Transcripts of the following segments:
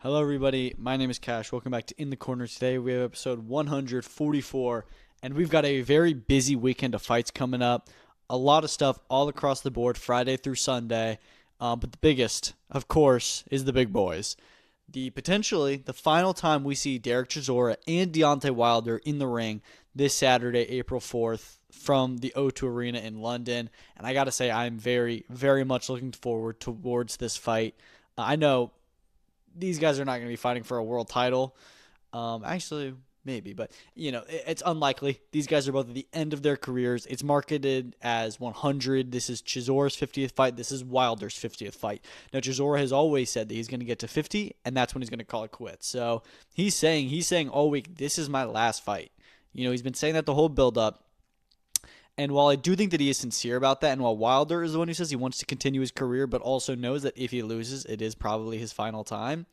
Hello, everybody. My name is Cash. Welcome back to In the Corner. Today we have episode 144, and we've got a very busy weekend of fights coming up. A lot of stuff all across the board, Friday through Sunday. But the biggest, of course, is the big boys. Potentially the final time we see Derek Chisora and Deontay Wilder in the ring this Saturday, April 4th, from the O2 Arena in London. And I got to say, I'm very, very much looking forward towards this fight. I know these guys are not going to be fighting for a world title. Actually, maybe, but it's unlikely. These guys are both at the end of their careers. It's marketed as 100. This is Chisora's 50th fight. This is Wilder's 50th fight. Now, Chisora has always said that he's going to get to 50, and that's when he's going to call it quits. So he's saying all week, this is my last fight. He's been saying that the whole build-up. And while I do think that he is sincere about that, and while Wilder is the one who says he wants to continue his career, but also knows that if he loses, it is probably his final time,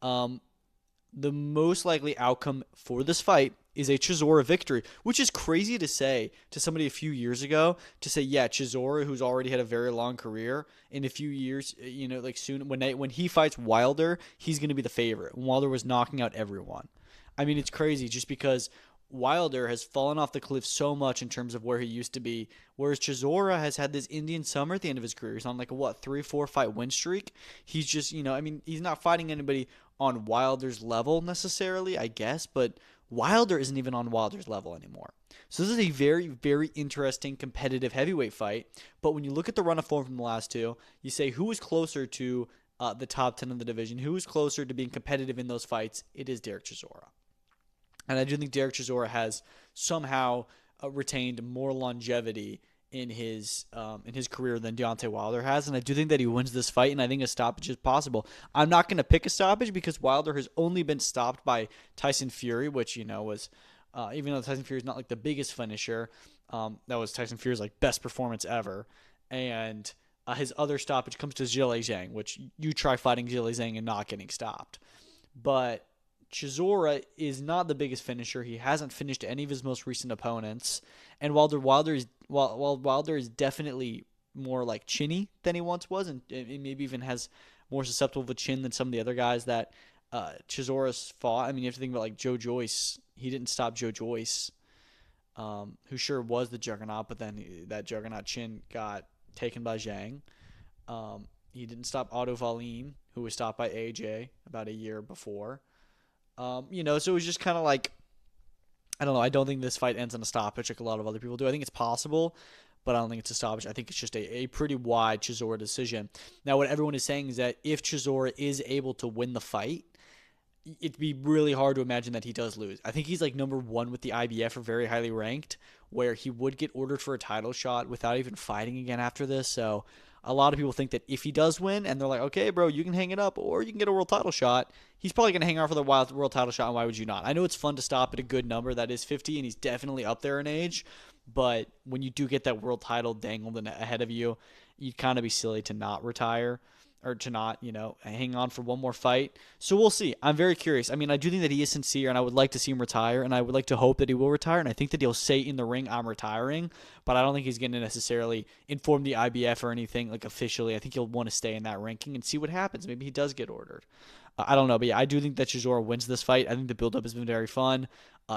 the most likely outcome for this fight is a Chisora victory, which is crazy to say to somebody a few years ago, to say, yeah, Chisora, who's already had a very long career, in a few years, like soon, when he fights Wilder, he's going to be the favorite. Wilder was knocking out everyone. I mean, it's crazy just because Wilder has fallen off the cliff so much in terms of where he used to be, whereas Chisora has had this Indian summer at the end of his career. He's on like a 3-4 fight win streak. He's just, he's not fighting anybody on Wilder's level necessarily, I guess, but Wilder isn't even on Wilder's level anymore. So this is a very, very interesting competitive heavyweight fight. But when you look at the run of form from the last two, you say who is closer to the top 10 of the division, who is closer to being competitive in those fights? It is Derek Chisora. And I do think Derek Chisora has somehow retained more longevity in his career than Deontay Wilder has, and I do think that he wins this fight, and I think a stoppage is possible. I'm not going to pick a stoppage because Wilder has only been stopped by Tyson Fury, which was even though Tyson Fury is not like the biggest finisher, that was Tyson Fury's like best performance ever, and his other stoppage comes to Zhilei Zhang, which you try fighting Zhilei Zhang and not getting stopped, but Chisora is not the biggest finisher. He hasn't finished any of his most recent opponents. And while Wilder is definitely more like chinny than he once was, and maybe even has more susceptible of a chin than some of the other guys that Chisora's fought. I mean, you have to think about like Joe Joyce. He didn't stop Joe Joyce, who sure was the juggernaut, but then that juggernaut chin got taken by Zhang. He didn't stop Otto Wallin, who was stopped by AJ about a year before. So it was just kind of like, I don't know. I don't think this fight ends in a stoppage like a lot of other people do. I think it's possible, but I don't think it's a stoppage. I think it's just a pretty wide Chisora decision. Now, what everyone is saying is that if Chisora is able to win the fight, it'd be really hard to imagine that he does lose. I think he's like number one with the IBF, or very highly ranked, where he would get ordered for a title shot without even fighting again after this. So a lot of people think that if he does win and they're like, okay, bro, you can hang it up or you can get a world title shot, he's probably going to hang out for the world title shot, and why would you not? I know it's fun to stop at a good number. That is 50, and he's definitely up there in age. But when you do get that world title dangled ahead of you, you'd kind of be silly to not retire or to not, hang on for one more fight. So we'll see. I'm very curious. I mean, I do think that he is sincere, and I would like to see him retire, and I would like to hope that he will retire, and I think that he'll say in the ring, I'm retiring, but I don't think he's going to necessarily inform the IBF or anything like officially. I think he'll want to stay in that ranking and see what happens. Maybe he does get ordered. I don't know, but yeah, I do think that Chisora wins this fight. I think the build-up has been very fun.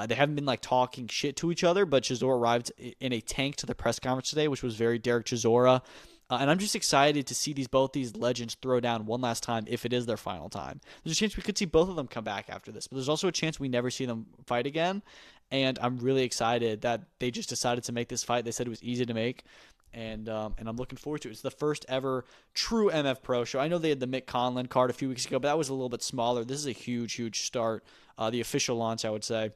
They haven't been like talking shit to each other, but Chisora arrived in a tank to the press conference today, which was very Derek Chisora. And I'm just excited to see both these legends throw down one last time if it is their final time. There's a chance we could see both of them come back after this, but there's also a chance we never see them fight again. And I'm really excited that they just decided to make this fight. They said it was easy to make, and I'm looking forward to it. It's the first ever true MF Pro show. I know they had the Mick Conlon card a few weeks ago, but that was a little bit smaller. This is a huge, huge start. The official launch, I would say.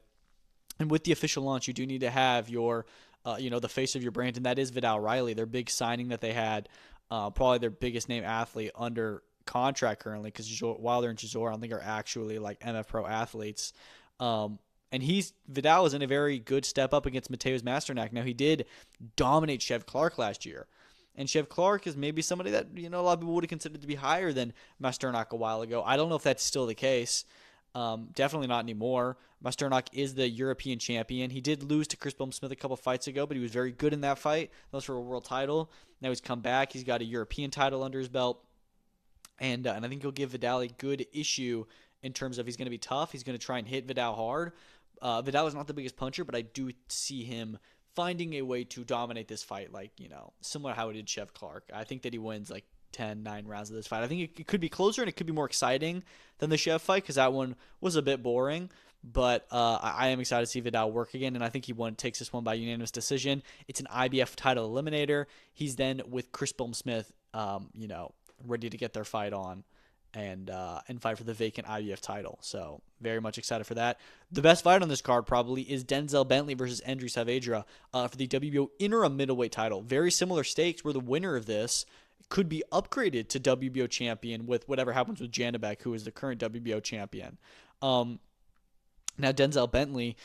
And with the official launch, you do need to have your the face of your brand, and that is Vidal Riley, their big signing that they had, probably their biggest name athlete under contract currently, because Wilder and Chisora, I don't think, are actually like MF Pro athletes. And Vidal is in a very good step up against Mateusz Masternak. Now, he did dominate Chev Clark last year, and Chev Clark is maybe somebody that a lot of people would have considered to be higher than Masternak a while ago. I don't know if that's still the case. Definitely not anymore. Masternak is the European champion. He did lose to Chris Smith a couple fights ago, but he was very good in that fight. That was for a world title. Now he's come back. He's got a European title under his belt. And I think he'll give Vidal a good issue in terms of he's going to be tough. He's going to try and hit Vidal hard. Vidal is not the biggest puncher, but I do see him finding a way to dominate this fight, like, similar to how he did Chev Clark. I think that he wins like 9 rounds of this fight. I think it could be closer and it could be more exciting than the Chev fight because that one was a bit boring. But I am excited to see Vidal work again, and I think he takes this one by unanimous decision. It's an IBF title eliminator. He's then with Chris Smith, ready to get their fight on and fight for the vacant IBF title. So very much excited for that. The best fight on this card probably is Denzel Bentley versus Andrew Saavedra for the WBO interim middleweight title. Very similar stakes where the winner of this could be upgraded to WBO champion with whatever happens with Janibek, who is the current WBO champion. Now, Denzel Bentley,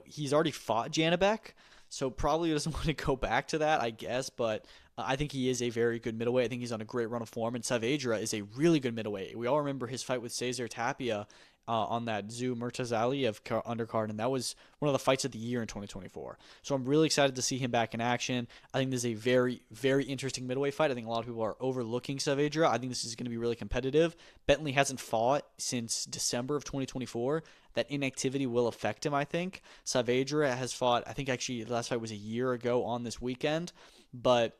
he's already fought Janibek, so probably doesn't want to go back to that, I guess. But I think he is a very good middleweight. I think he's on a great run of form. And Saavedra is a really good middleweight. We all remember his fight with Cesar Tapia on that Tszyu Murtazaliev undercard, and that was one of the fights of the year in 2024. So I'm really excited to see him back in action. I think this is a very, very interesting middleweight fight. I think a lot of people are overlooking Saavedra. I think this is going to be really competitive. Bentley hasn't fought since December of 2024. That inactivity will affect him, I think. Saavedra has fought, I think actually the last fight was a year ago on this weekend, but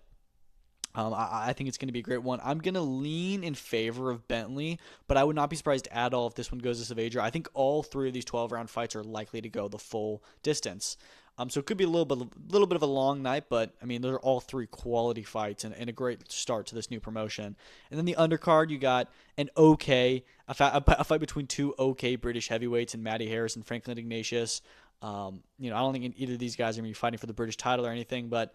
I think it's going to be a great one. I'm going to lean in favor of Bentley, but I would not be surprised at all if this one goes to Saavedra. I think all 3 of these 12-round fights are likely to go the full distance. So it could be a little bit of a long night, but I mean, those are all 3 quality fights and a great start to this new promotion. And then the undercard, you got a fight between 2 okay British heavyweights in Matty Harris and Franklin Ignatius. I don't think either of these guys are going to be fighting for the British title or anything, but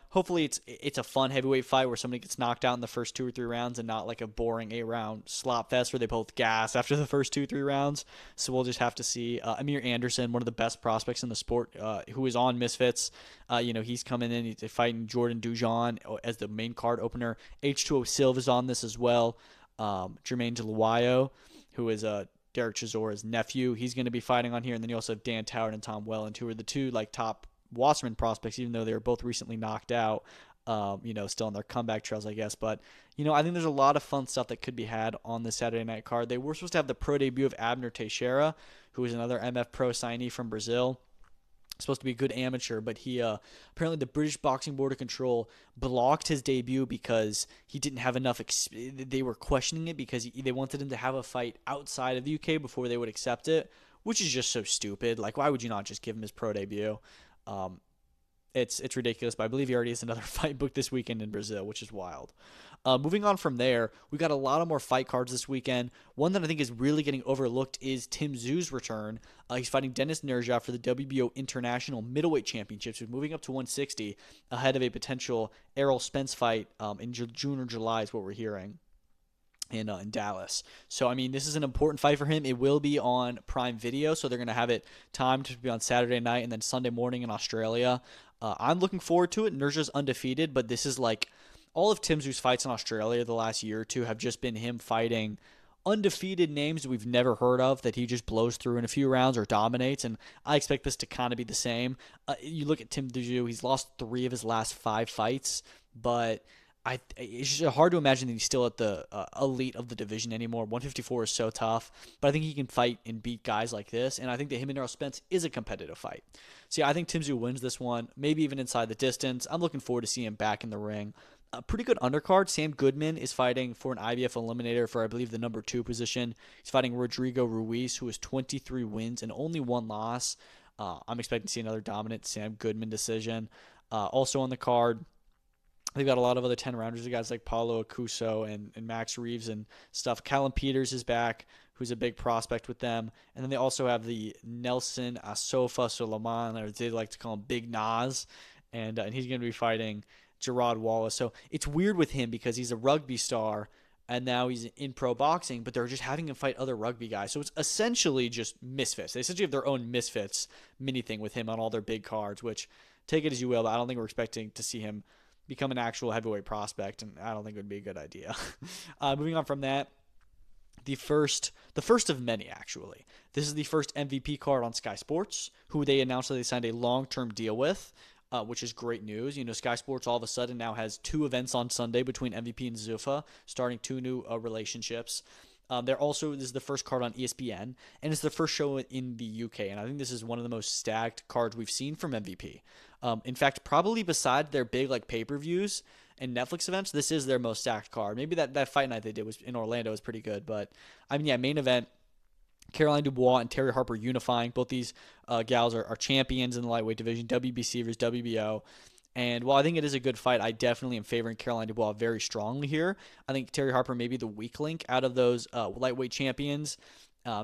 hopefully it's a fun heavyweight fight where somebody gets knocked out in the first 2 or 3 rounds and not like a boring 8-round slop fest where they both gas after the first 2-3 rounds. So we'll just have to see. Amir Anderson, one of the best prospects in the sport, who is on Misfits, he's coming in, he's fighting Jordan Dujon as the main card opener. H2O Silva is on this as well. Jermaine Deluayo, who is Derek Chisora's nephew, he's going to be fighting on here. And then you also have Dan Toward and Tom Welland, who are the 2 top Wasserman prospects, even though they were both recently knocked out, still on their comeback trails, I guess. But, I think there's a lot of fun stuff that could be had on the Saturday night card. They were supposed to have the pro debut of Abner Teixeira, who is another MF Pro signee from Brazil. Supposed to be a good amateur, but he apparently the British Boxing Board of Control blocked his debut because he didn't have enough. They were questioning it because they wanted him to have a fight outside of the UK before they would accept it, which is just so stupid. Like, why would you not just give him his pro debut? It's ridiculous, but I believe he already has another fight booked this weekend in Brazil, which is wild. Moving on from there, we got a lot of more fight cards this weekend. One that I think is really getting overlooked is Tim Tszyu's return. He's fighting Denis Nurja for the WBO International Middleweight Championships. He's moving up to 160 ahead of a potential Errol Spence fight in June or July is what we're hearing in Dallas. So, I mean, this is an important fight for him. It will be on Prime Video, so they're going to have it timed to be on Saturday night and then Sunday morning in Australia. I'm looking forward to it. Nurja's undefeated, but this is like all of Tim Tszyu's fights in Australia the last year or 2 have just been him fighting undefeated names that we've never heard of that he just blows through in a few rounds or dominates, and I expect this to kind of be the same. You look at Tim Tszyu, he's lost 3 of his last 5 fights, but it's just hard to imagine that he's still at the elite of the division anymore. 154 is so tough, but I think he can fight and beat guys like this, and I think that him and Errol Spence is a competitive fight. See, I think Tim Tszyu wins this one, maybe even inside the distance. I'm looking forward to seeing him back in the ring. A pretty good undercard. Sam Goodman is fighting for an IBF eliminator for, I believe, the number 2 position. He's fighting Rodrigo Ruiz, who has 23 wins and only 1 loss. I'm expecting to see another dominant Sam Goodman decision. Also on the card, they've got a lot of other 10-rounders, guys like Paulo Acuso and Max Reeves and stuff. Callum Peters is back, who's a big prospect with them. And then they also have the Nelson Asofa Suleiman, or they like to call him Big Nas. And he's going to be fighting Gerard Wallace. So it's weird with him because he's a rugby star and now he's in pro boxing, but they're just having him fight other rugby guys. So it's essentially just misfits. They essentially have their own misfits mini thing with him on all their big cards, which take it as you will, but I don't think we're expecting to see him become an actual heavyweight prospect, and I don't think it would be a good idea. Moving on from that, the first of many, actually. This is the first MVP card on Sky Sports, who they announced that they signed a long-term deal with, which is great news. Sky Sports all of a sudden now has 2 events on Sunday between MVP and Zuffa, starting 2 new relationships. This is the first card on ESPN, and it's the first show in the UK. And I think this is one of the most stacked cards we've seen from MVP. In fact, probably beside their big like pay-per-views and Netflix events, this is their most stacked card. Maybe that fight night they did was in Orlando was pretty good, but I mean, yeah, main event. Caroline Dubois and Terri Harper unifying. Both these gals are champions in the lightweight division, WBC versus WBO. And while I think it is a good fight, I definitely am favoring Caroline Dubois very strongly here. I think Terri Harper may be the weak link out of those lightweight champions,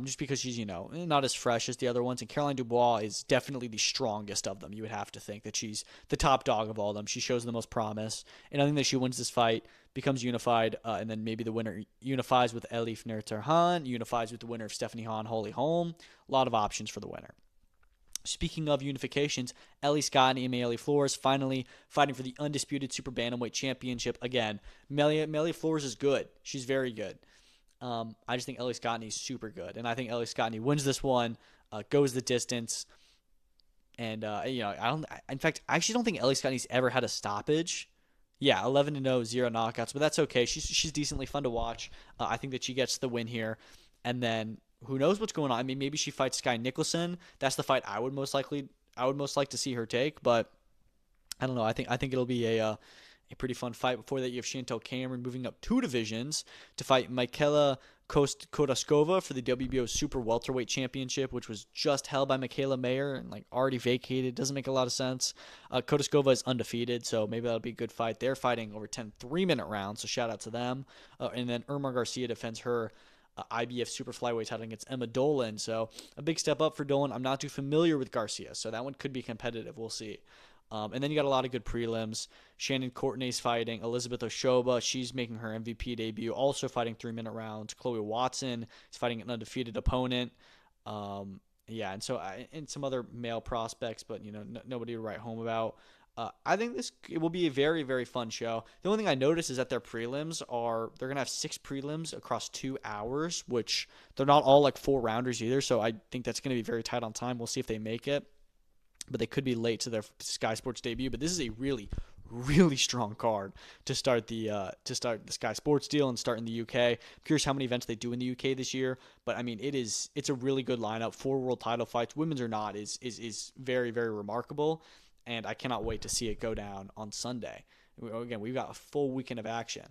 just because she's, not as fresh as the other ones. And Caroline Dubois is definitely the strongest of them. You would have to think that she's the top dog of all of them. She shows the most promise. And I think that she wins this fight, becomes unified, and then maybe the winner unifies with Elif Nurterhan, unifies with the winner of Stephanie Han, Holly Holm. A lot of options for the winner. Speaking of unifications, Ellie Scott and Mayeli Flores finally fighting for the undisputed super bantamweight championship again. Mayeli Flores is good. She's very good. I just think Ellie Scott is super good, and I think Ellie Scott wins this one, goes the distance, and In fact, I actually don't think Ellie Scott ever had a stoppage. Yeah, 11-0, 0 knockouts, but that's okay. She's decently fun to watch. I think that she gets the win here, and then who knows what's going on? I mean, maybe she fights Sky Nicholson. That's the fight I would most like to see her take, but I don't know. I think it'll be a pretty fun fight. Before that, you have Chantel Cameron moving up 2 divisions to fight Michaela Kodaskova for the WBO Super Welterweight Championship, which was just held by Michaela Mayer and already vacated. Doesn't make a lot of sense. Kodaskova is undefeated, so maybe that'll be a good fight. They're fighting over 10 3-minute rounds, so shout out to them. And then Irma Garcia defends her IBF super flyweight title against Emma Dolan. So a big step up for Dolan. I'm not too familiar with Garcia, so that one could be competitive. We'll see. And then you got a lot of good prelims. Shannon Courtney's fighting Elizabeth Oshoba. She's making her MVP debut, also fighting 3-minute rounds. Chloe Watson is fighting an undefeated opponent. And some other male prospects, but nobody to write home about. I think it will be a very, very fun show. The only thing I noticed is that their prelims they're going to have 6 prelims across 2 hours, which they're not all 4-rounders either. So I think that's going to be very tight on time. We'll see if they make it, but they could be late to their Sky Sports debut. But this is a really, really strong card to start the Sky Sports deal and start in the UK. I'm curious how many events they do in the UK this year, but I mean it's a really good lineup. 4 world title fights, women's or not, is very, very remarkable. And I cannot wait to see it go down on Sunday. Again, we've got a full weekend of action.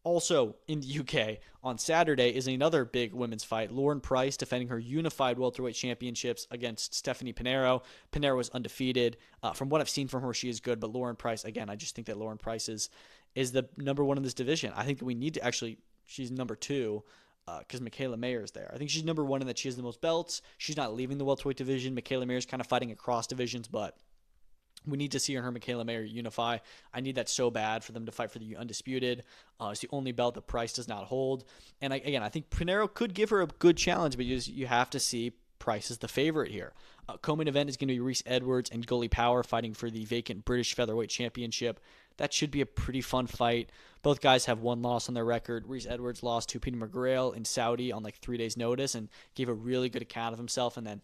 Also in the UK on Saturday is another big women's fight. Lauren Price defending her unified welterweight championships against Stephanie Pinheiro. Pinheiro is undefeated. From what I've seen from her, she is good. But Lauren Price, again, I just think that Lauren Price is the number 1 in this division. I think that we need to she's number 2. Because Michaela Mayer is there. I think she's number 1 in that she has the most belts. She's not leaving the welterweight division. Michaela Mayer is kind of fighting across divisions, but we need to see her and her Michaela Mayer unify. I need that so bad for them to fight for the undisputed. It's the only belt that Price does not hold. And I think Pinheiro could give her a good challenge, but you have to see Price is the favorite here. Co-main event is going to be Reese Edwards and Gully Power fighting for the vacant British Featherweight Championship. That should be a pretty fun fight. Both guys have 1 loss on their record. Reese Edwards lost to Peter McGrail in Saudi on 3 days' notice and gave a really good account of himself. And then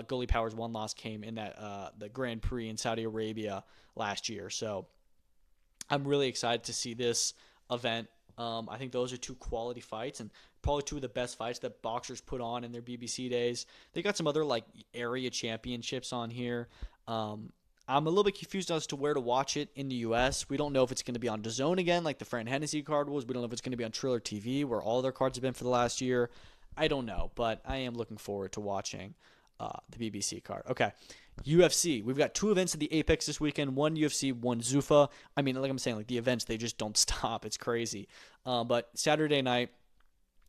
Gully Power's 1 loss came in the Grand Prix in Saudi Arabia last year. So I'm really excited to see this event. I think those are 2 quality fights and probably 2 of the best fights that boxers put on in their BBC days. They got some other area championships on here. I'm a little bit confused as to where to watch it in the U.S. We don't know if it's going to be on DAZN again, like the Fran Hennessy card was. We don't know if it's going to be on Triller TV, where all their cards have been for the last year. I don't know, but I am looking forward to watching the BBC card. Okay, UFC. We've got 2 events at the Apex this weekend. 1 UFC, 1 Zuffa. I mean, like I'm saying, the events, they just don't stop. It's crazy. But Saturday night,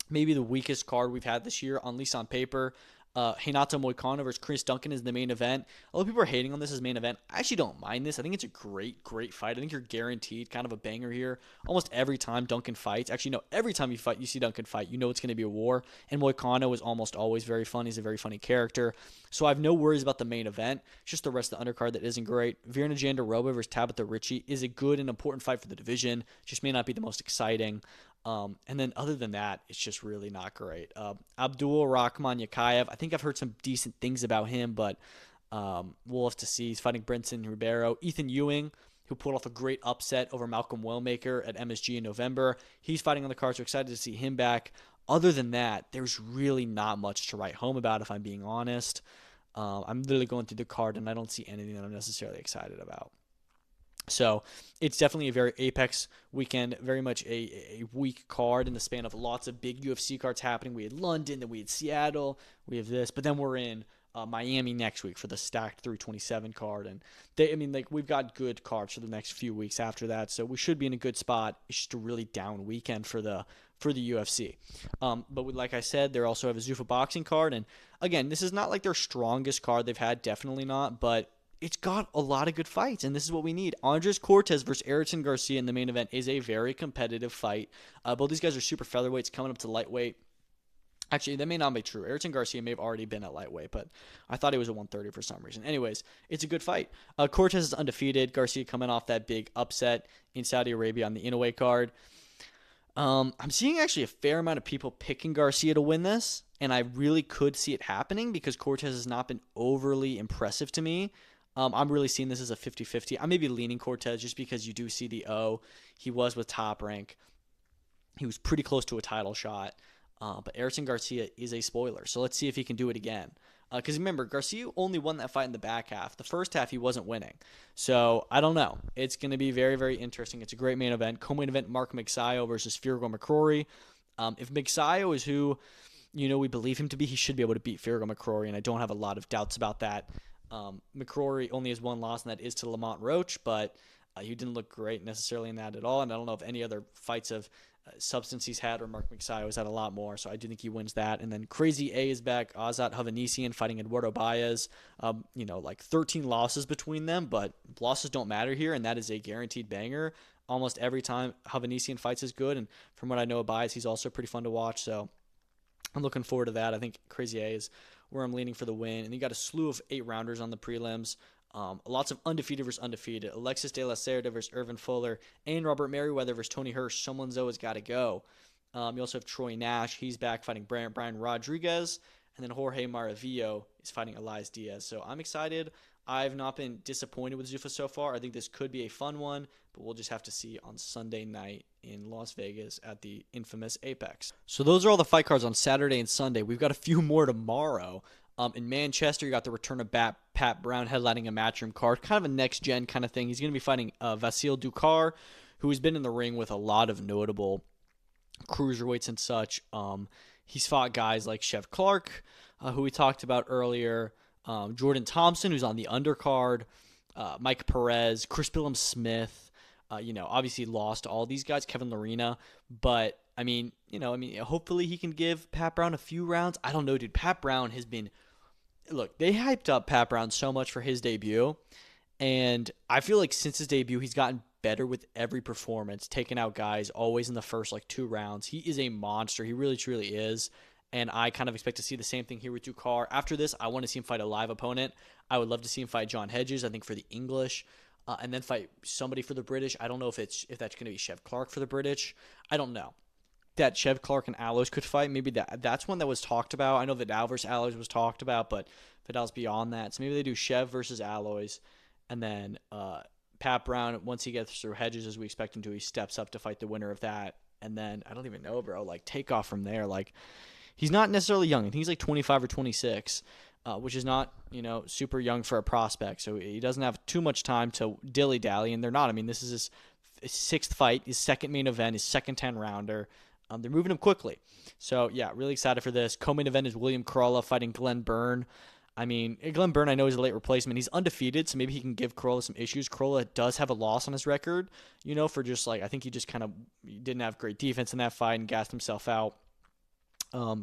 maybe the weakest card we've had this year, at least on paper. Renato Moicano versus Chris Duncan is the main event. A lot of people are hating on this as main event. I actually don't mind this. I think it's a great, great fight. I think you're guaranteed kind of a banger here. Almost every time Duncan fights, actually, no, every time you see Duncan fight, you know it's going to be a war. And Moicano is almost always very fun. He's a very funny character. So I have no worries about the main event. It's just the rest of the undercard that isn't great. Virna Jandiroba versus Tabitha Ricci is a good and important fight for the division. Just may not be the most exciting. And then other than that, it's just really not great. Abdul Rahman Yakayev, I think I've heard some decent things about him, but we'll have to see. He's fighting Brenton Ribeiro. Ethan Ewing, who pulled off a great upset over Malcolm Wellmaker at MSG in November. He's fighting on the card, so excited to see him back. Other than that, there's really not much to write home about, if I'm being honest. I'm literally going through the card, and I don't see anything that I'm necessarily excited about. So it's definitely a very Apex weekend, very much a weak card in the span of lots of big UFC cards happening. We had London, then we had Seattle, we have this, but then we're in Miami next week for the stacked 327 card, and we've got good cards for the next few weeks after that, so we should be in a good spot. It's just a really down weekend for the UFC. Like I said, they also have a Zuffa boxing card, and again, this is not like their strongest card they've had, definitely not, but it's got a lot of good fights, and this is what we need. Andres Cortez versus Erickson Garcia in the main event is a very competitive fight. Both these guys are super featherweights coming up to lightweight. Actually, that may not be true. Erickson Garcia may have already been at lightweight, but I thought he was at 130 for some reason. Anyways, it's a good fight. Cortez is undefeated. Garcia coming off that big upset in Saudi Arabia on the Inoue card. I'm seeing actually a fair amount of people picking Garcia to win this, and I really could see it happening because Cortez has not been overly impressive to me. I'm really seeing this as a 50-50. I may be leaning Cortez just because you do see the O. He was with Top Rank. He was pretty close to a title shot. But Erickson Garcia is a spoiler. So let's see if he can do it again. Because remember, Garcia only won that fight in the back half. The first half, he wasn't winning. So I don't know. It's going to be very, very interesting. It's a great main event. Co-main event, Mark Magsayo versus Fiorgo McCrory. If Magsayo is who we believe him to be, he should be able to beat Fiorgo McCrory, and I don't have a lot of doubts about that. McCrory only has one loss, and that is to Lamont Roach, but he didn't look great necessarily in that at all, and I don't know if any other fights of substance he's had, or Mark Magsayo has had a lot more, so I do think he wins that. And then Crazy A is back, Azat Hovhannissian fighting Eduardo Baez. 13 losses between them, but losses don't matter here, and that is a guaranteed banger. Almost every time Hovhannissian fights is good, and from what I know of Baez, he's also pretty fun to watch, so I'm looking forward to that. I think Crazy A is where I'm leaning for the win. And you got a slew of 8-rounders on the prelims. Lots of undefeated versus undefeated. Alexis de la Cerda versus Irvin Fuller. And Robert Merriweather versus Tony Hirsch. Someone's always got to go. You also have Troy Nash. He's back fighting Brian Rodriguez. And then Jorge Maravillo is fighting Elias Diaz. So I'm excited. I've not been disappointed with Zuffa so far. I think this could be a fun one, but we'll just have to see on Sunday night in Las Vegas at the infamous Apex. So those are all the fight cards on Saturday and Sunday. We've got a few more tomorrow. In Manchester, you got the return of Pat Brown headlining a Matchroom card, kind of a next-gen kind of thing. He's going to be fighting Vasil Ducar, who has been in the ring with a lot of notable cruiserweights and such. He's fought guys like Chev Clark, who we talked about earlier, Jordan Thompson, who's on the undercard, Mike Perez, Chris Billum-Smith. Obviously lost to all these guys, Kevin Lorena, but hopefully he can give Pat Brown a few rounds. I don't know, dude. Pat Brown has been, look, they hyped up Pat Brown so much for his debut, and I feel like since his debut, he's gotten better with every performance, taking out guys always in the first 2 rounds. He is a monster. He really, truly is. And I kind of expect to see the same thing here with Ducar. After this, I want to see him fight a live opponent. I would love to see him fight John Hedges, I think, for the English. And then fight somebody for the British. I don't know if that's going to be Chev Clark for the British. I don't know. That Chev Clark and Alois could fight. Maybe that's one that was talked about. I know Vidal versus Alois was talked about, but Vidal's beyond that. So maybe they do Chev versus Alois. And then Pat Brown, once he gets through Hedges, as we expect him to, he steps up to fight the winner of that. And then, I don't even know, bro, take off from there. He's not necessarily young. I think he's 25 or 26. Which is not, super young for a prospect. So he doesn't have too much time to dilly-dally, and they're not. This is his 6th fight, his 2nd main event, his 2nd 10-rounder. They're moving him quickly. So, yeah, really excited for this. Co-main event is William Corolla fighting Glenn Byrne. Glenn Byrne, I know, is a late replacement. He's undefeated, so maybe he can give Corolla some issues. Corolla does have a loss on his record, for just, I think he just kind of didn't have great defense in that fight and gassed himself out.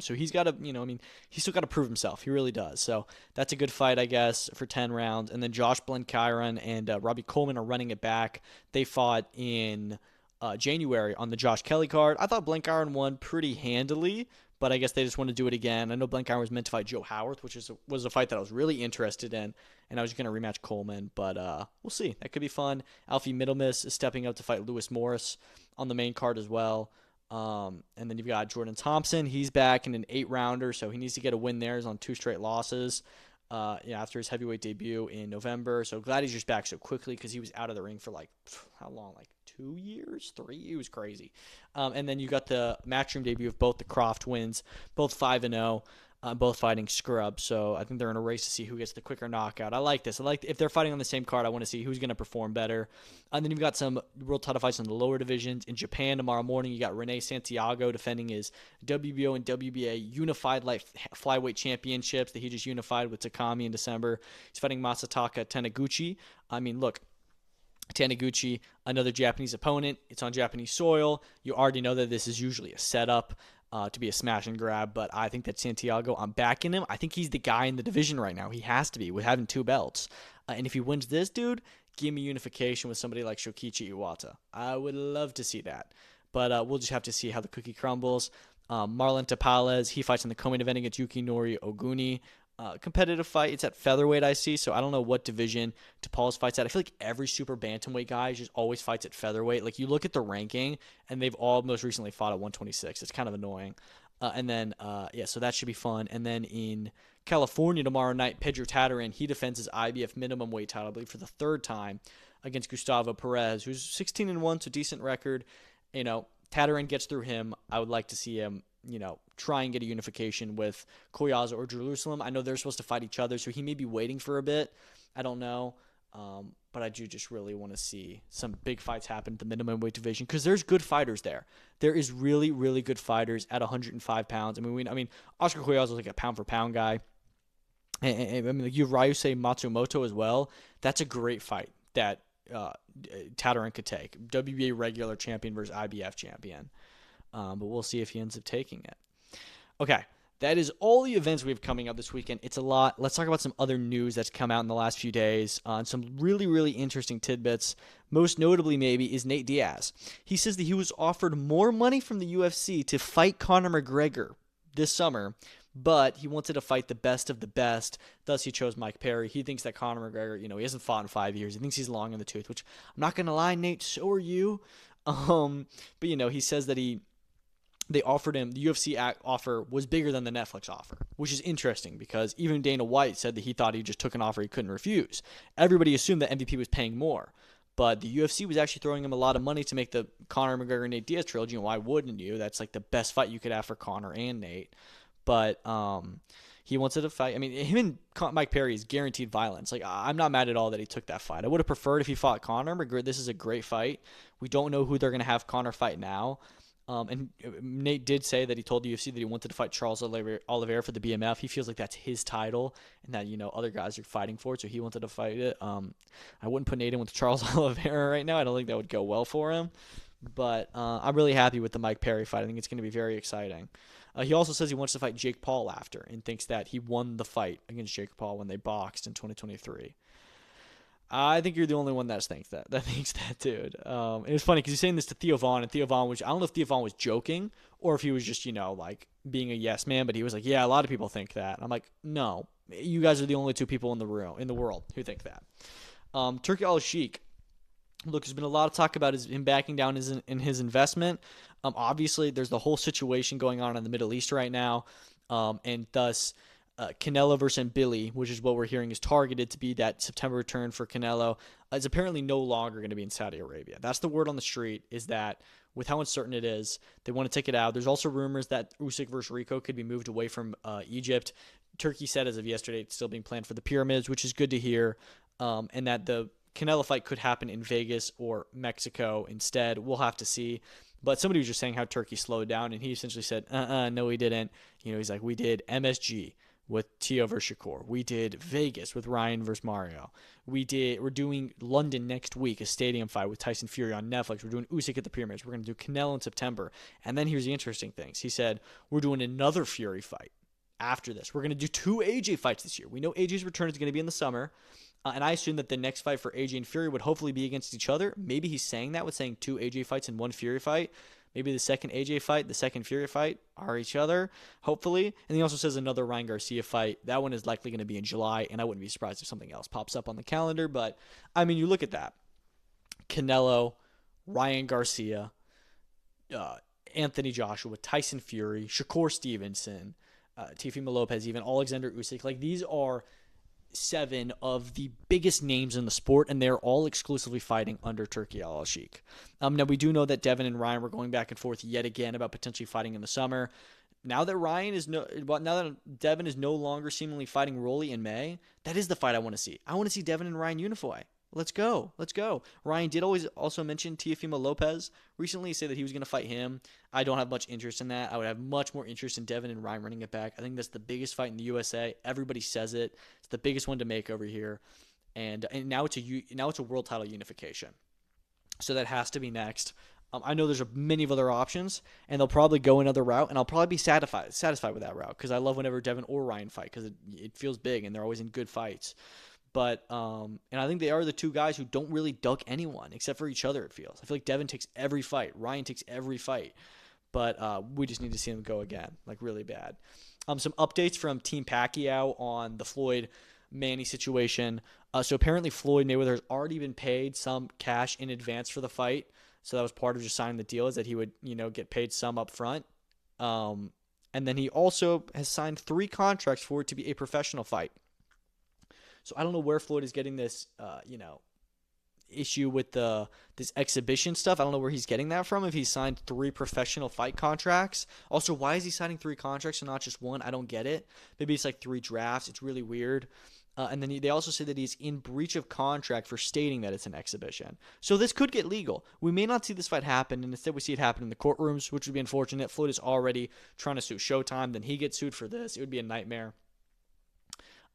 So he's got to, he's still got to prove himself. He really does. So that's a good fight, I guess, for 10 rounds. And then Josh Blenkiron and Robbie Coleman are running it back. They fought in January on the Josh Kelly card. I thought Blenkiron won pretty handily, but I guess they just want to do it again. I know Blenkiron was meant to fight Joe Howarth, which was a fight that I was really interested in, and I was going to rematch Coleman, but we'll see. That could be fun. Alfie Middlemiss is stepping up to fight Lewis Morris on the main card as well. And then you've got Jordan Thompson. He's back in an 8-rounder, so he needs to get a win there. He's on 2 straight losses. after his heavyweight debut in November. So glad he's just back so quickly because he was out of the ring for like, how long? Like 2 years? 3? It was crazy. And then you got the Matchroom debut of both the Croft wins, both 5-0. Both fighting scrubs, so I think they're in a race to see who gets the quicker knockout. I like this. I like if they're fighting on the same card. I want to see who's going to perform better. And then you've got some world title fights in the lower divisions. In Japan tomorrow morning, you got Rene Santiago defending his WBO and WBA unified light flyweight championships that he just unified with Takami in December. He's fighting Masataka Taniguchi. I mean, look, Taniguchi, another Japanese opponent. It's on Japanese soil. You already know that this is usually a setup to be a smash and grab, but I think that Santiago, I'm backing him. I think he's the guy in the division right now. He has to be with having 2 belts. And if he wins this, dude, give me unification with somebody like Shokichi Iwata. I would love to see that. But we'll just have to see how the cookie crumbles. Marlon Tapales, he fights in the co-main event against Yukinori Oguni. Competitive fight. It's at featherweight, I see, so I don't know what division Tapales fights at. I feel like every super bantamweight guy just always fights at featherweight. Like, you look at the ranking, and they've all most recently fought at 126. It's kind of annoying. So that should be fun. And then in California tomorrow night, Pedro Tatarin, he defends his IBF minimum weight title, I believe, for the 3rd time against Gustavo Perez, who's 16-1, so decent record. You know, Tatarin gets through him. I would like to see him, try and get a unification with Koyaza or Jerusalem. I know they're supposed to fight each other, so he may be waiting for a bit. I don't know. But I do just really want to see some big fights happen at the minimum weight division because there's good fighters there. There is really, really good fighters at 105 pounds. I mean, Oscar Koyaza is like a pound-for-pound guy. And you have Ryusei Matsumoto as well. That's a great fight that Tatarin could take. WBA regular champion versus IBF champion. But we'll see if he ends up taking it. Okay, that is all the events we have coming up this weekend. It's a lot. Let's talk about some other news that's come out in the last few days. Some really, really interesting tidbits. Most notably, maybe, is Nate Diaz. He says that he was offered more money from the UFC to fight Conor McGregor this summer, but he wanted to fight the best of the best. Thus, he chose Mike Perry. He thinks that Conor McGregor, he hasn't fought in 5 years. He thinks he's long in the tooth, which I'm not going to lie, Nate, so are you. But, he says that they offered him, the UFC offer was bigger than the Netflix offer, which is interesting because even Dana White said that he thought he just took an offer he couldn't refuse. Everybody assumed that MVP was paying more, but the UFC was actually throwing him a lot of money to make the Conor McGregor Nate Diaz trilogy, and why wouldn't you? That's like the best fight you could have for Conor and Nate. But he wanted to fight. I mean, him and Mike Perry is guaranteed violence. Like, I'm not mad at all that he took that fight. I would have preferred if he fought Conor McGregor. This is a great fight. We don't know who they're going to have Conor fight now. And Nate did say that he told the UFC that he wanted to fight Charles Oliveira for the BMF. He feels like that's his title and that, other guys are fighting for it, so he wanted to fight it. I wouldn't put Nate in with Charles Oliveira right now. I don't think that would go well for him. But I'm really happy with the Mike Perry fight. I think it's going to be very exciting. He also says he wants to fight Jake Paul after and thinks that he won the fight against Jake Paul when they boxed in 2023. I think you're the only one that thinks that dude. And it's funny because he's saying this to Theo Vaughn, and Theo Vaughn was, I don't know if Theo Vaughn was joking or if he was just, like being a yes man, but he was like, yeah, a lot of people think that. And I'm like, no, you guys are the only 2 people in the world who think that. Turki Alalshikh, look, there's been a lot of talk about him backing down in his investment. Obviously, there's the whole situation going on in the Middle East right now, and thus Canelo versus Billy, which is what we're hearing is targeted to be that September return for Canelo, is apparently no longer going to be in Saudi Arabia. That's the word on the street, is that with how uncertain it is, they want to take it out. There's also rumors that Usyk versus Rico could be moved away from Egypt. Turkey said as of yesterday it's still being planned for the pyramids, which is good to hear, and that the Canelo fight could happen in Vegas or Mexico instead. We'll have to see. But somebody was just saying how Turkey slowed down, and he essentially said, no, he didn't. He's like, we did MSG with Teo versus Shakur. We did Vegas with Ryan versus Mario. We're doing London next week, a stadium fight with Tyson Fury on Netflix. We're doing Usyk at the Pyramids. We're going to do Canelo in September. And then here's the interesting things. He said, we're doing another Fury fight after this. We're going to do 2 AJ fights this year. We know AJ's return is going to be in the summer. And I assume that the next fight for AJ and Fury would hopefully be against each other. Maybe he's saying that with saying 2 AJ fights and 1 Fury fight. Maybe the second AJ fight, the second Fury fight are each other, hopefully. And he also says another Ryan Garcia fight. That one is likely going to be in July, and I wouldn't be surprised if something else pops up on the calendar. But, I mean, you look at that. Canelo, Ryan Garcia, Anthony Joshua, Tyson Fury, Shakur Stevenson, Teofimo Lopez, even Alexander Usyk. Like, these are 7 of the biggest names in the sport, and they're all exclusively fighting under Turki Alalshikh. Now, we do know that Devin and Ryan were going back and forth yet again about potentially fighting in the summer. Now that Devin is no longer seemingly fighting Rolly in May, that is the fight I want to see. I want to see Devin and Ryan unify. Let's go. Ryan did also mention Teofimo Lopez recently, say that he was going to fight him. I don't have much interest in that. I would have much more interest in Devin and Ryan running it back. I think that's the biggest fight in the USA. Everybody says it. It's the biggest one to make over here, and now it's a world title unification. So that has to be next. I know there's many of other options, and they'll probably go another route, and I'll probably be satisfied with that route because I love whenever Devin or Ryan fight because it feels big and they're always in good fights. But and I think they are the two guys who don't really duck anyone except for each other, it feels. I feel like Devin takes every fight. Ryan takes every fight. But we just need to see them go again, like really bad. Some updates from Team Pacquiao on the Floyd-Manny situation. So apparently Floyd Mayweather has already been paid some cash in advance for the fight. So that was part of just signing the deal, is that he would, get paid some up front. And then he also has signed 3 contracts for it to be a professional fight. So I don't know where Floyd is getting this, issue with this exhibition stuff. I don't know where he's getting that from. If he's signed 3 professional fight contracts. Also, why is he signing 3 contracts and not just 1? I don't get it. Maybe it's like 3 drafts. It's really weird. And then they also say that he's in breach of contract for stating that it's an exhibition. So this could get legal. We may not see this fight happen, and instead we see it happen in the courtrooms, which would be unfortunate. Floyd is already trying to sue Showtime. Then he gets sued for this. It would be a nightmare.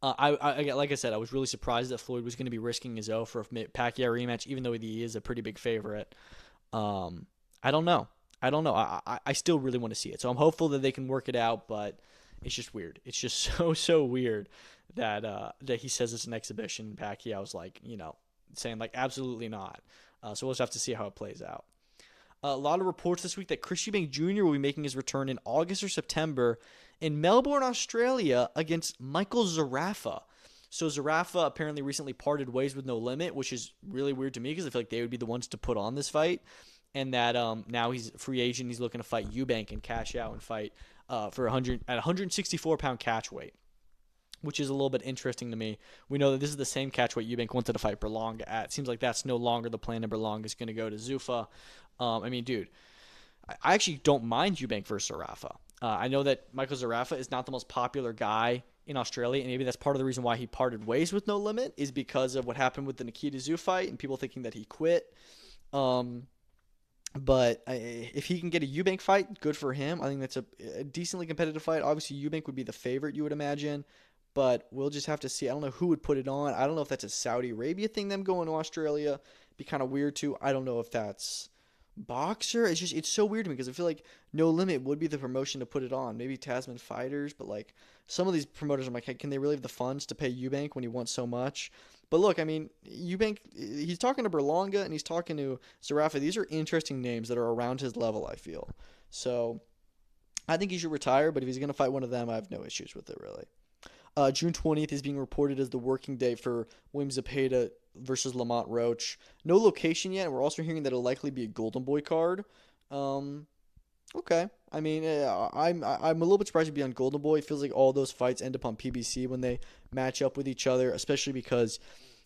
Like I said, I was really surprised that Floyd was going to be risking his O for a Pacquiao rematch, even though he is a pretty big favorite. I don't know. I still really want to see it. So I'm hopeful that they can work it out, but it's just weird. It's just so weird that he says it's an exhibition. Pacquiao's saying absolutely not. So we'll just have to see how it plays out. A lot of reports this week that Chris Eubank Jr. will be making his return in August or September in Melbourne, Australia against Michael Zarafa. So Zarafa apparently recently parted ways with No Limit, which is really weird to me because I feel like they would be the ones to put on this fight. And that now he's a free agent. He's looking to fight Eubank and cash out and fight for 164-pound catch weight, which is a little bit interesting to me. We know that this is the same catch weight Eubank wanted to fight Berlanga at. It seems like that's no longer the plan, and Berlanga is going to go to Zuffa. Dude, I actually don't mind Eubank versus Zarafa. I know that Michael Zarafa is not the most popular guy in Australia, and maybe that's part of the reason why he parted ways with No Limit is because of what happened with the Nikita Tszyu fight and people thinking that he quit. But if he can get a Eubank fight, good for him. I think that's a decently competitive fight. Obviously, Eubank would be the favorite, you would imagine. But we'll just have to see. I don't know who would put it on. I don't know if that's a Saudi Arabia thing, them going to Australia. It'd be kind of weird, too. I don't know if that's Boxer. It's so weird to me because I feel like No Limit would be the promotion to put it on. Maybe Tasman Fighters, but some of these promoters, I'm like, hey, can they really have the funds to pay Eubank when he wants so much? But look, Eubank, he's talking to Berlanga and he's talking to Zarafa. These are interesting names that are around his level, I feel. So I think he should retire, but if he's going to fight one of them, I have no issues with it, really. June 20th is being reported as the working day for William Zepeda versus Lamont Roach. No location yet, and we're also hearing that it'll likely be a Golden Boy card. Okay. I'm a little bit surprised to be on Golden Boy. It feels like all those fights end up on PBC when they match up with each other, especially because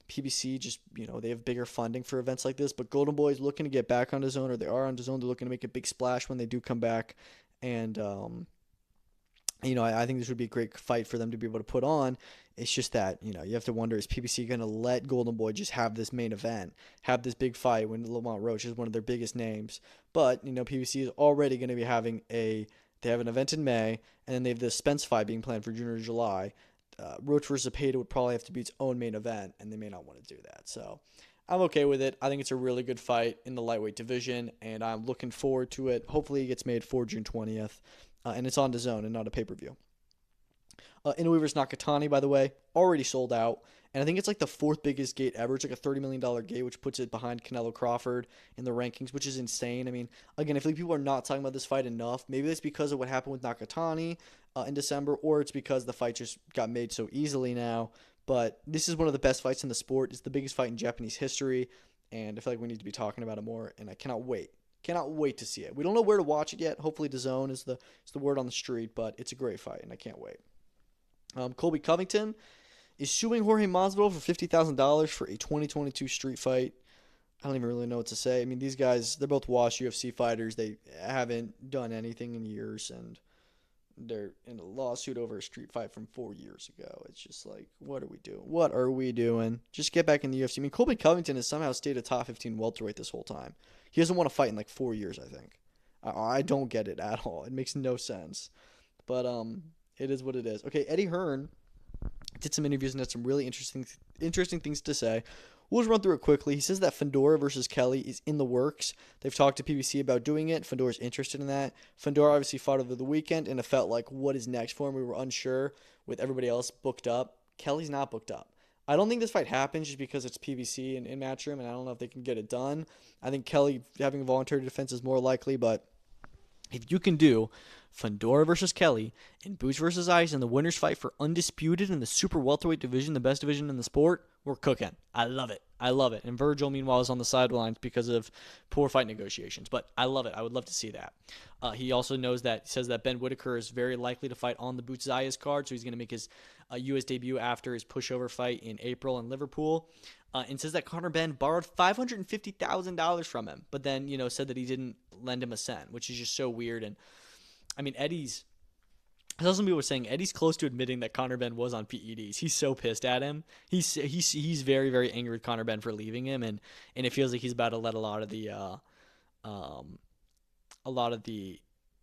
PBC just, they have bigger funding for events like this. But Golden Boy is looking to get back on DAZN, or they are on DAZN. They're looking to make a big splash when they do come back. And, I think this would be a great fight for them to be able to put on. It's just that, you have to wonder, is PBC going to let Golden Boy just have this main event, have this big fight when Lamont Roach is one of their biggest names? But, PBC is already going to be having they have an event in May, and then they have the Spence fight being planned for June or July. Roach versus Zepeda would probably have to be its own main event, and they may not want to do that. So I'm okay with it. I think it's a really good fight in the lightweight division, and I'm looking forward to it. Hopefully it gets made for June 20th. And it's on DAZN and not a pay-per-view. Inoue vs. Nakatani, by the way, already sold out. And I think it's the 4th biggest gate ever. It's a $30 million gate, which puts it behind Canelo Crawford in the rankings, which is insane. Again, I feel like people are not talking about this fight enough. Maybe that's because of what happened with Nakatani in December, or it's because the fight just got made so easily now. But this is one of the best fights in the sport. It's the biggest fight in Japanese history, and I feel like we need to be talking about it more, and I cannot wait. Cannot wait to see it. We don't know where to watch it yet. Hopefully DAZN is the word on the street, but it's a great fight, and I can't wait. Colby Covington is suing Jorge Masvidal for $50,000 for a 2022 street fight. I don't even really know what to say. I mean, these guys, they're both washed UFC fighters. They haven't done anything in years, and they're in a lawsuit over a street fight from 4 years ago. It's just like, what are we doing? What are we doing? Just get back in the UFC. I mean, Colby Covington has somehow stayed a top 15 welterweight this whole time. He hasn't won a fight in like 4 years, I think. I don't get it at all. It makes no sense. But it is what it is. Okay, Eddie Hearn did some interviews and had some really interesting things to say. We'll just run through it quickly. He says that Fundora versus Kelly is in the works. They've talked to PBC about doing it. Fundora's interested in that. Fundora obviously fought over the weekend, and it felt like, what is next for him? We were unsure with everybody else booked up. Kelly's not booked up. I don't think this fight happens just because it's PBC and in Matchroom, and I don't know if they can get it done. I think Kelly having a voluntary defense is more likely, but if you can do Fundora versus Kelly and Boots versus Ice in the winners fight for undisputed in the super welterweight division, the best division in the sport, we're cooking. I love it. I love it. And Virgil, meanwhile, is on the sidelines because of poor fight negotiations. But I love it. I would love to see that. He also says that Ben Whitaker is very likely to fight on the Boots Zayas card, so he's going to make his U.S. debut after his pushover fight in April in Liverpool. And says that Conor Benn borrowed $550,000 from him, but then, said that he didn't lend him a cent, which is just so weird. And, I mean, I saw some people were saying Eddie's close to admitting that Conor Benn was on PEDs. He's so pissed at him. He's very, very angry with Conor Benn for leaving him, and it feels like he's about to let a lot of the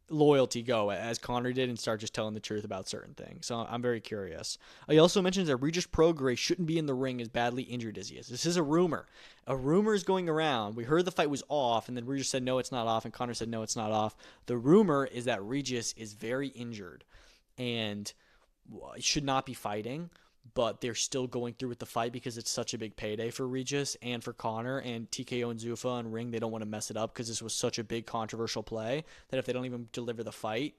loyalty go as Conor did and start just telling the truth about certain things. So I'm very curious. He also mentions that Regis Prograis shouldn't be in the ring as badly injured as he is. This is a rumor. A rumor is going around. We heard the fight was off, and then Regis said no, it's not off, and Conor said no, it's not off. The rumor is that Regis is very injured and should not be fighting, but they're still going through with the fight because it's such a big payday for Regis and for Conor, and TKO and Zuffa and Ring, they don't want to mess it up because this was such a big controversial play that if they don't even deliver the fight,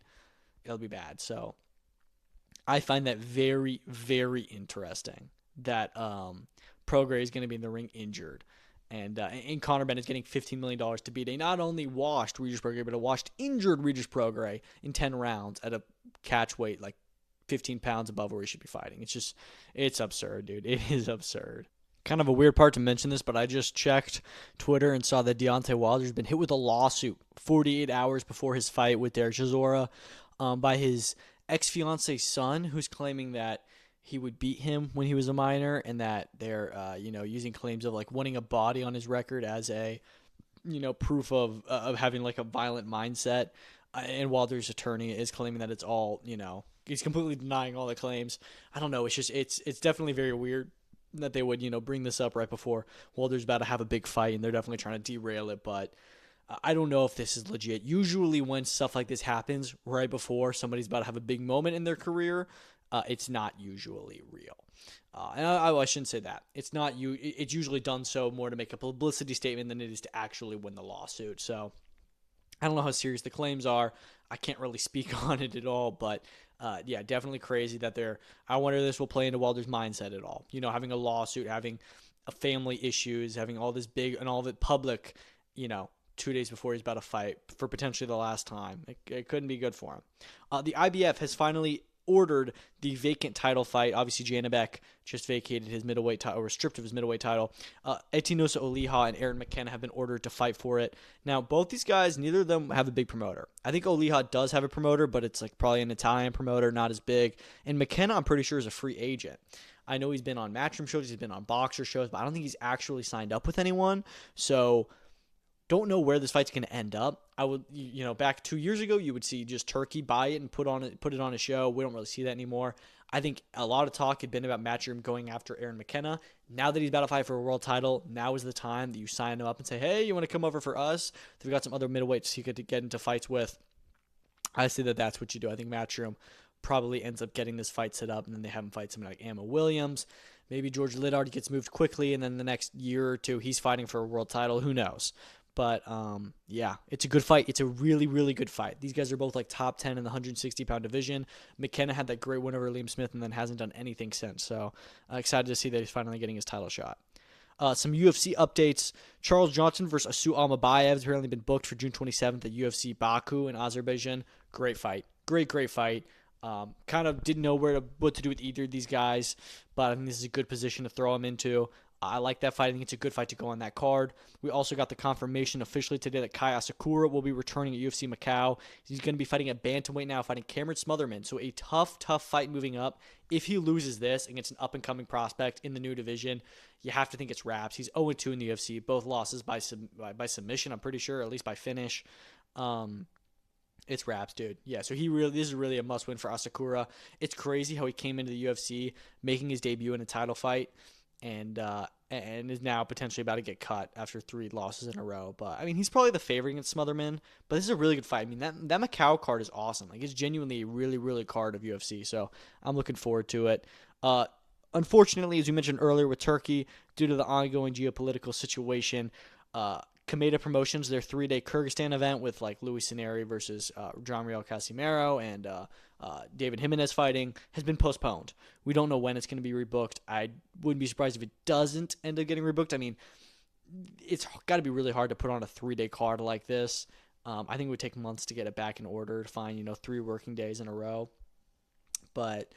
it'll be bad. So I find that very, very interesting that Prograis is going to be in the ring injured. And Conor Benn is getting $15 million to beat a not only washed Regis Prograis, but a washed injured Regis Prograis in 10 rounds at a catch weight like 15 pounds above where he should be fighting. It's absurd, dude. It is absurd. Kind of a weird part to mention this, but I just checked Twitter and saw that Deontay Wilder's been hit with a lawsuit 48 hours before his fight with Derek Chisora by his ex-fiance's son, who's claiming that he would beat him when he was a minor, and that they're using claims of like wanting a body on his record as a proof of having like a violent mindset. And Wilder's attorney is claiming that it's all he's completely denying all the claims. I don't know. It's definitely very weird that they would bring this up right before Wilder's about to have a big fight, and they're definitely trying to derail it. But I don't know if this is legit. Usually when stuff like this happens right before somebody's about to have a big moment in their career, it's not usually real. And I shouldn't say that. It's not it's usually done so more to make a publicity statement than it is to actually win the lawsuit. So I don't know how serious the claims are. I can't really speak on it at all, but yeah, definitely crazy that I wonder if this will play into Wilder's mindset at all. Having a lawsuit, having a family issues, having all this big and all of it public, 2 days before he's about to fight for potentially the last time. It couldn't be good for him. The IBF has finally ordered the vacant title fight. Obviously, Janabek just vacated his middleweight title, or stripped of his middleweight title. Etinosa Oliha and Aaron McKenna have been ordered to fight for it. Now, both these guys, neither of them have a big promoter. I think Oliha does have a promoter, but it's like probably an Italian promoter, not as big. And McKenna, I'm pretty sure, is a free agent. I know he's been on Matchroom shows, he's been on Boxer shows, but I don't think he's actually signed up with anyone. So don't know where this fight's going to end up. I would, back 2 years ago, you would see just Turki buy it and put it on a show. We don't really see that anymore. I think a lot of talk had been about Matchroom going after Aaron McKenna. Now that he's about to fight for a world title, now is the time that you sign him up and say, hey, you want to come over for us? We've got some other middleweights he could get into fights with. I say that that's what you do. I think Matchroom probably ends up getting this fight set up, and then they have him fight somebody like Amma Williams. Maybe George Liddard gets moved quickly, and then the next year or two, he's fighting for a world title. Who knows? But, yeah, it's a good fight. It's a really, really good fight. These guys are both like top 10 in the 160-pound division. McKenna had that great win over Liam Smith and then hasn't done anything since. So excited to see that he's finally getting his title shot. Some UFC updates. Charles Johnson versus Asu Almabayev has apparently been booked for June 27th at UFC Baku in Azerbaijan. Great fight. Great fight. Kind of didn't know what to do with either of these guys, but I think this is a good position to throw him into. I like that fight. I think it's a good fight to go on that card. We also got the confirmation officially today that Kai Asakura will be returning at UFC Macau. He's going to be fighting at bantamweight now, fighting Cameron Smotherman. So a tough fight moving up. If he loses this against an up-and-coming prospect in the new division, you have to think it's wraps. He's 0-2 in the UFC, both losses by submission, I'm pretty sure, at least by finish. It's wraps, dude. Yeah, so this is really a must-win for Asakura. It's crazy how he came into the UFC making his debut in a title fight, and is now potentially about to get cut after 3 losses in a row. But I mean, he's probably the favorite against Smotherman. But this is a really good fight. I mean, that Macau card is awesome. Like, it's genuinely a really, really card of UFC. So I'm looking forward to it. Unfortunately, as we mentioned earlier with Turkey, due to the ongoing geopolitical situation, Kameda Promotions, their 3-day Kyrgyzstan event with like Luis Saneri versus John Riel Casimero and David Jimenez fighting, has been postponed. We don't know when it's going to be rebooked. I wouldn't be surprised if it doesn't end up getting rebooked. I mean, it's got to be really hard to put on a 3-day card like this. I think it would take months to get it back in order to find 3 working days in a row. But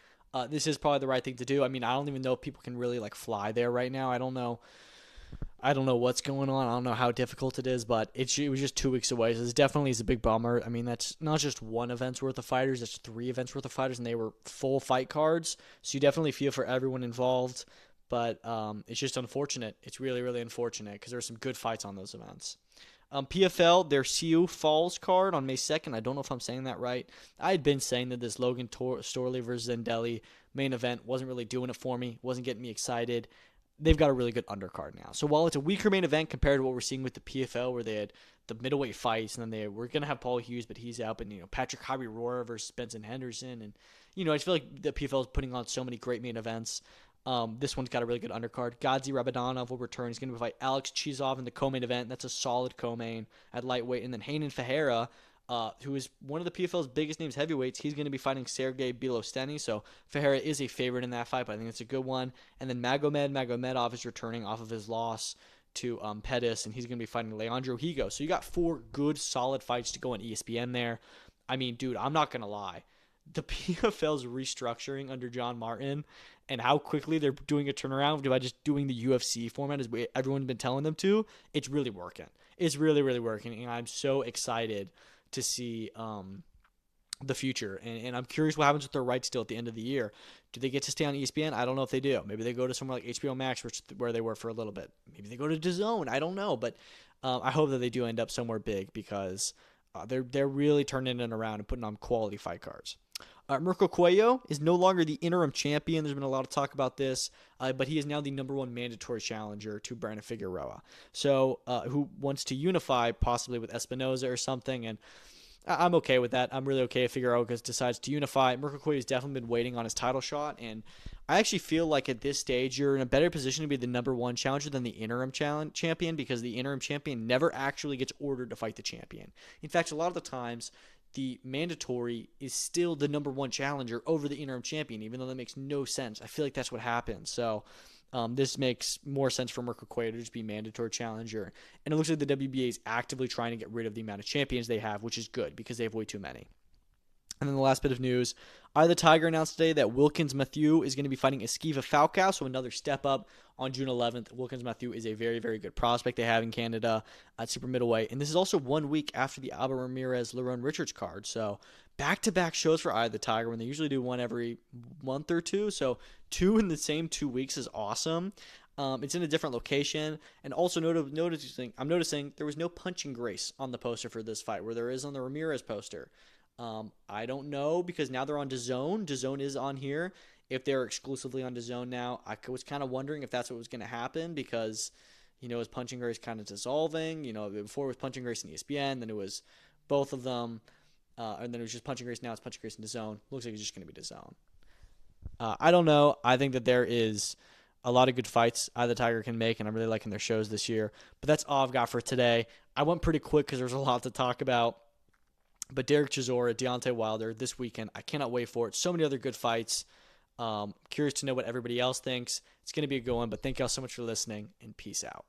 this is probably the right thing to do. I mean, I don't even know if people can really like fly there right now. I don't know what's going on. I don't know how difficult it is, but it was just 2 weeks away. So this definitely is a big bummer. I mean, that's not just one event's worth of fighters. That's 3 events worth of fighters, and they were full fight cards. So you definitely feel for everyone involved. But it's just unfortunate. It's really, really unfortunate because there are some good fights on those events. PFL, their Tszyu Falls card on May 2nd. I don't know if I'm saying that right. I had been saying that this Logan Storley versus Zendelli main event wasn't really doing it for me. Wasn't getting me excited. They've got a really good undercard now. So while it's a weaker main event compared to what we're seeing with the PFL, where they had the middleweight fights, and then they were going to have Paul Hughes, but he's out, and Patrick Harvey Roar versus Benson Henderson, and I just feel like the PFL is putting on so many great main events. This one's got a really good undercard. Gadzi Rabadanov will return. He's going to fight Alex Chizov in the co-main event. That's a solid co-main at lightweight, and then Hayden Ferreira, who is one of the PFL's biggest names heavyweights. He's going to be fighting Sergey Bilosteny, so Ferreira is a favorite in that fight, but I think it's a good one. And then Magomedov is returning off of his loss to Pettis, and he's going to be fighting Leandro Higo. So you got 4 good, solid fights to go on ESPN there. I mean, dude, I'm not going to lie. The PFL's restructuring under John Martin and how quickly they're doing a turnaround by just doing the UFC format as everyone's been telling them to, it's really working. It's really, really working, and I'm so excited to see the future. And I'm curious what happens with their rights deal at the end of the year. Do they get to stay on ESPN? I don't know if they do. Maybe they go to somewhere like HBO Max, where they were for a little bit. Maybe they go to DAZN. I don't know. But I hope that they do end up somewhere big because they're really turning it around and putting on quality fight cards. Mirko Cuello is no longer the interim champion. There's been a lot of talk about this, but he is now the #1 mandatory challenger to Brandon Figueroa. So who wants to unify possibly with Espinoza or something, and I'm okay with that. I'm really okay if Figueroa decides to unify. Mirko Cuello has definitely been waiting on his title shot, and I actually feel like at this stage you're in a better position to be the #1 challenger than the interim champion, because the interim champion never actually gets ordered to fight the champion. In fact, a lot of the times the mandatory is still the #1 challenger over the interim champion, even though that makes no sense. I feel like that's what happens. So this makes more sense for Mirko Cuello to just be mandatory challenger. And it looks like the WBA is actively trying to get rid of the amount of champions they have, which is good because they have way too many. And then the last bit of news, Eye of the Tiger announced today that Wilkins Mathieu is going to be fighting Esquiva Falcao, so another step up on June 11th. Wilkins Mathieu is a very, very good prospect they have in Canada at super middleweight. And this is also 1 week after the Albert Ramirez-Lerone Richards card. So back-to-back shows for Eye of the Tiger when they usually do one every month or two. So 2 in the same 2 weeks is awesome. It's in a different location. And also I'm noticing there was no punching grace on the poster for this fight where there is on the Ramirez poster. I don't know, because now they're on DAZN. DAZN is on here. If they're exclusively on DAZN now, I was kind of wondering if that's what was going to happen, because, is Punching Grace kind of dissolving? Before it was Punching Grace and ESPN, then it was both of them, and then it was just Punching Grace. Now it's Punching Grace and DAZN. Looks like it's just going to be DAZN. I don't know. I think that there is a lot of good fights the Tiger can make, and I'm really liking their shows this year. But that's all I've got for today. I went pretty quick because there's a lot to talk about. But Derek Chisora, Deontay Wilder this weekend, I cannot wait for it. So many other good fights. Curious to know what everybody else thinks. It's going to be a good one, but thank y'all so much for listening, and peace out.